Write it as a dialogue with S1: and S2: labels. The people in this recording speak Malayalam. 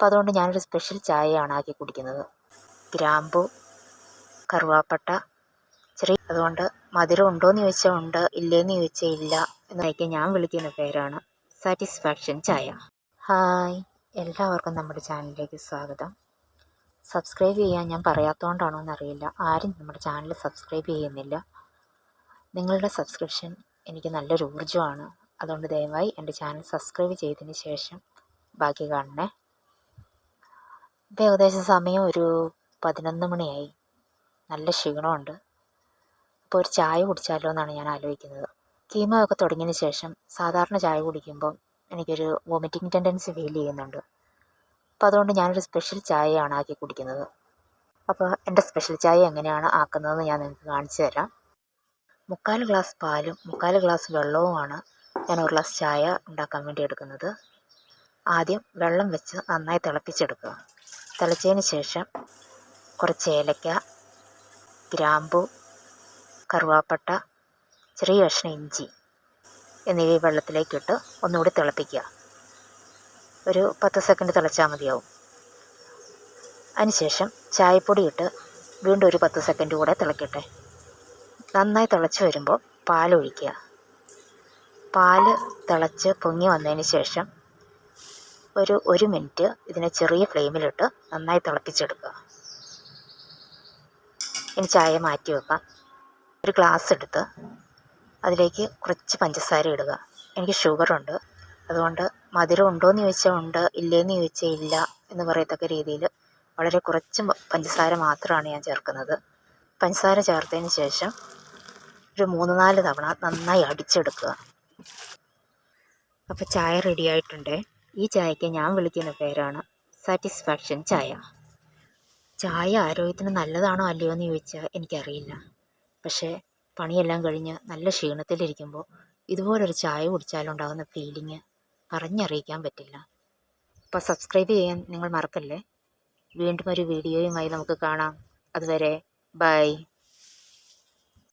S1: അപ്പോൾ അതുകൊണ്ട് ഞാനൊരു സ്പെഷ്യൽ ചായയാണ് ആക്കി കുടിക്കുന്നത്. ഗ്രാമ്പു, കറുവാപ്പട്ട, അതുകൊണ്ട് മധുരം ഉണ്ടോയെന്ന് ചോദിച്ചാൽ ഉണ്ട്, ഇല്ലേന്ന് ചോദിച്ചാൽ ഇല്ല എന്നൊക്കെ ഞാൻ വിളിക്കുന്ന പേരാണ് സാറ്റിസ്ഫാക്ഷൻ ചായ. ഹായ്, എല്ലാവർക്കും നമ്മുടെ ചാനലിലേക്ക് സ്വാഗതം. സബ്സ്ക്രൈബ് ചെയ്യാൻ ഞാൻ പറയാത്തതുകൊണ്ടാണോ എന്നറിയില്ല, ആരും നമ്മുടെ ചാനൽ സബ്സ്ക്രൈബ് ചെയ്യുന്നില്ല. നിങ്ങളുടെ സബ്സ്ക്രിപ്ഷൻ എനിക്ക് നല്ലൊരു ഊർജ്ജമാണ്. അതുകൊണ്ട് ദയവായി എൻ്റെ ചാനൽ സബ്സ്ക്രൈബ് ചെയ്തതിന് ശേഷം ബാക്കി കാണണേ. ഇപ്പോൾ ഏകദേശം സമയം ഒരു 11 മണിയായി. നല്ല ക്ഷീണമുണ്ട്. അപ്പോൾ ഒരു ചായ കുടിച്ചാലോ എന്നാണ് ഞാൻ ആലോചിക്കുന്നത്. കീമോ ഒക്കെ തുടങ്ങിയതിന് ശേഷം സാധാരണ ചായ കുടിക്കുമ്പോൾ എനിക്കൊരു വോമിറ്റിംഗ് ടെൻഡൻസി ഫീൽ ചെയ്യുന്നുണ്ട്. അപ്പോൾ അതുകൊണ്ട് ഞാനൊരു സ്പെഷ്യൽ ചായയാണ് ആക്കി കുടിക്കുന്നത്. അപ്പോൾ എൻ്റെ സ്പെഷ്യൽ ചായ എങ്ങനെയാണ് ആക്കുന്നതെന്ന് ഞാൻ നിങ്ങൾക്ക് കാണിച്ചു തരാം. 3/4 ഗ്ലാസ് പാലും 3/4 ഗ്ലാസ് വെള്ളവുമാണ് ഞാൻ ഒരു ഗ്ലാസ് ചായ ഉണ്ടാക്കാൻ വേണ്ടി എടുക്കുന്നത്. ആദ്യം വെള്ളം വെച്ച് നന്നായി തിളപ്പിച്ചെടുക്കുക. തിളച്ചതിന് ശേഷം കുറച്ച് ഏലക്ക, ഗ്രാമ്പു, കറുവാപ്പട്ട, ചെറിയ കഷ്ണം ഇഞ്ചി എന്നിവ വെള്ളത്തിലേക്കിട്ട് ഒന്നുകൂടി തിളപ്പിക്കുക. ഒരു 10 സെക്കൻഡ് തിളച്ചാൽ മതിയാവും. അതിനുശേഷം ചായപ്പൊടി ഇട്ട് വീണ്ടും ഒരു 10 സെക്കൻഡ് കൂടെ തിളക്കട്ടെ. നന്നായി തിളച്ച് വരുമ്പോൾ പാലൊഴിക്കുക. പാല് തിളച്ച് പൊങ്ങി വന്നതിന് ശേഷം ഒരു 1 മിനിറ്റ് ഇതിനെ ചെറിയ ഫ്ലെയിമിലിട്ട് നന്നായി തിളപ്പിച്ചെടുക്കുക. ഇനി ചായ മാറ്റി വെക്കാം. ഒരു ഗ്ലാസ് എടുത്ത് അതിലേക്ക് കുറച്ച് പഞ്ചസാര ഇടുക. എനിക്ക് ഷുഗറുണ്ട്, അതുകൊണ്ട് മധുരം ഉണ്ടോയെന്ന് ചോദിച്ചാൽ ഉണ്ട്, ഇല്ലേന്ന് ചോദിച്ചാൽ ഇല്ല എന്ന് പറയത്തക്ക രീതിയിൽ വളരെ കുറച്ച് പഞ്ചസാര മാത്രമാണ് ഞാൻ ചേർക്കുന്നത്. പഞ്ചസാര ചേർത്തതിന് ശേഷം ഒരു 3-4 തവണ നന്നായി അടിച്ചെടുക്കുക. അപ്പോൾ ചായ റെഡി ആയിട്ടുണ്ട്. ഈ ചായക്ക് ഞാൻ വിളിക്കുന്ന പേരാണ് സാറ്റിസ്ഫാക്ഷൻ ചായ. ചായ ആരോഗ്യത്തിന് നല്ലതാണോ അല്ലയോ എന്ന് ചോദിച്ചാൽ എനിക്കറിയില്ല. പക്ഷേ പണിയെല്ലാം കഴിഞ്ഞ് നല്ല ക്ഷീണത്തിലിരിക്കുമ്പോൾ ഇതുപോലൊരു ചായ കുടിച്ചാലുണ്ടാകുന്ന ഫീലിംഗ് പറഞ്ഞറിയിക്കാൻ പറ്റില്ല. അപ്പോൾ സബ്സ്ക്രൈബ് ചെയ്യാൻ നിങ്ങൾ മറക്കല്ലേ. വീണ്ടും ഒരു വീഡിയോയുമായി നമുക്ക് കാണാം. അതുവരെ ബൈ.